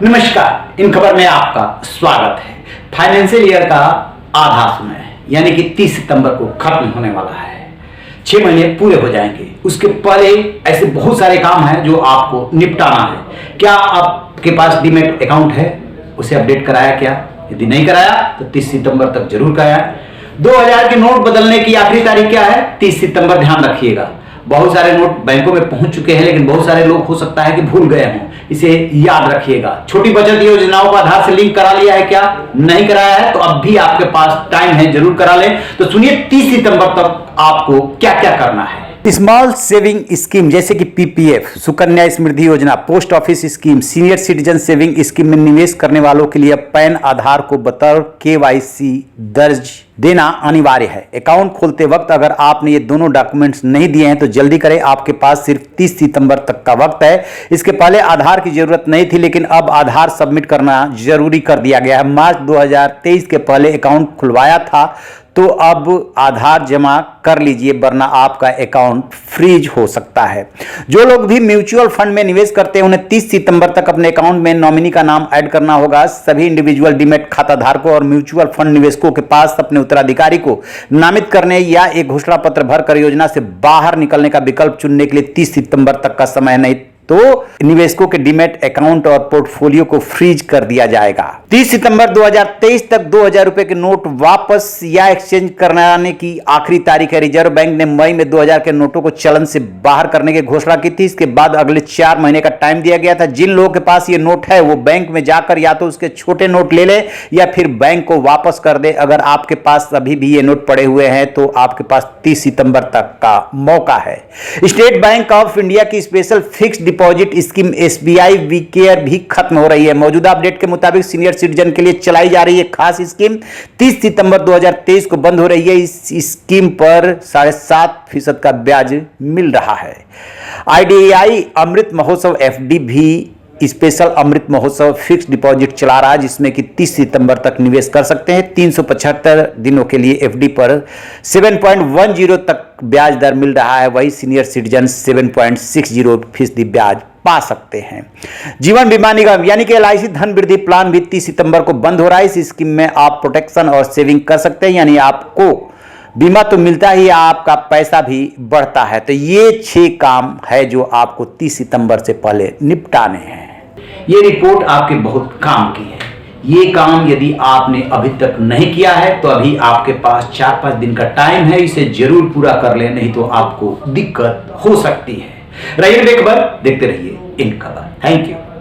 नमस्कार, इन खबर में आपका स्वागत है। फाइनेंशियल ईयर का आधा समय यानी कि 30 सितंबर को खत्म होने वाला है। 6 महीने पूरे हो जाएंगे। उसके पहले ऐसे बहुत सारे काम हैं जो आपको निपटाना है। क्या आपके पास डीमैट अकाउंट है? उसे अपडेट कराया क्या? यदि नहीं कराया तो 30 सितंबर तक जरूर कराया। 2000 के नोट बदलने की आखिरी तारीख क्या है? 30 सितंबर। ध्यान रखिएगा। बहुत सारे नोट बैंकों में पहुंच चुके हैं, लेकिन बहुत सारे लोग हो सकता है कि भूल गए हों। इसे याद रखिएगा। छोटी बचत योजनाओं का आधार से लिंक करा लिया है क्या? नहीं कराया है तो अब भी आपके पास टाइम है, जरूर करा लें। तो सुनिए 30 सितंबर तक आपको क्या क्या करना है। स्मॉल सेविंग स्कीम जैसे कि पीपीएफ, सुकन्या समृद्धि योजना, post office scheme, senior citizen saving scheme में निवेश करने वालों के लिए पैन आधार को बतौर केवाईसी दर्ज देना अनिवार्य है। अकाउंट खोलते वक्त अगर आपने ये दोनों डॉक्यूमेंट्स नहीं दिए हैं तो जल्दी करें। आपके पास सिर्फ 30 सितंबर तक का वक्त है। इसके पहले आधार की जरूरत नहीं थी, लेकिन अब आधार सबमिट करना जरूरी कर दिया गया है। मार्च 2023 के पहले अकाउंट खुलवाया था तो अब आधार जमा कर लीजिए, वरना आपका अकाउंट फ्रीज हो सकता है। जो लोग भी म्यूचुअल फंड में निवेश करते हैं उन्हें 30 सितंबर तक अपने अकाउंट में नॉमिनी का नाम ऐड करना होगा। सभी इंडिविजुअल डीमैट खाता धारकों और म्यूचुअल फंड निवेशकों के पास अपने उत्तराधिकारी को नामित करने या एक घोषणा पत्र भरकर योजना से बाहर निकलने का विकल्प चुनने के लिए 30 सितंबर तक का समय नहीं तो निवेशकों के डीमैट अकाउंट और पोर्टफोलियो को फ्रीज कर दिया जाएगा। 30 सितंबर 2023 तक 2000 रुपए के नोट वापस या एक्सचेंज कराने की आखिरी तारीख है। रिजर्व बैंक ने मई में 2000 के नोटों को चलन से बाहर करने की घोषणा की थी। इसके बाद अगले 4 महीने का टाइम दिया गया था। जिन लोगों के पास ये नोट है वो बैंक में जाकर या तो उसके छोटे नोट ले ले या फिर बैंक को वापस कर दे। अगर आपके पास अभी भी ये नोट पड़े हुए हैं तो आपके पास 30 सितंबर तक का मौका है। स्टेट बैंक ऑफ इंडिया की special fixed deposit scheme SBI we care भी खत्म हो रही है। मौजूदा अपडेट के मुताबिक सीनियर सिटीजन के लिए चलाई जा रही है खास स्कीम 30 सितंबर 2023 को बंद हो रही है। इस स्कीम पर 7.5% का ब्याज मिल रहा है। IDI अमृत महोत्सव FD भी special Amrit Mahotsav fix deposit चला रहा है, जिसमें कि 30 सितंबर तक निवेश कर सकते हैं। 375 दिनों के लिए FD पर 7.10 तक ब्याज दर मिल रहा है। वही सीनियर सिटीजन 7.60% ब्याज पा सकते हैं। जीवन बीमा निगम यानी कि LIC धन वृद्धि प्लान भी 30 सितंबर को बंद हो रहा है। इस स्कीम में आप प्रोटेक्शन और सेविंग कर सकते हैं, यानी आपको बीमा तो मिलता ही, आपका पैसा भी बढ़ता है। तो ये 6 काम है जो आपको 30 सितंबर से पहले निपटाने हैं। ये रिपोर्ट आपके बहुत काम की है। ये काम यदि आपने अभी तक नहीं किया है तो अभी आपके पास 4-5 दिन का टाइम है। इसे जरूर पूरा कर लें, नहीं तो आपको दिक्कत हो सकती है। रहिए बेखबर, देखते रहिए इन खबर। Thank you.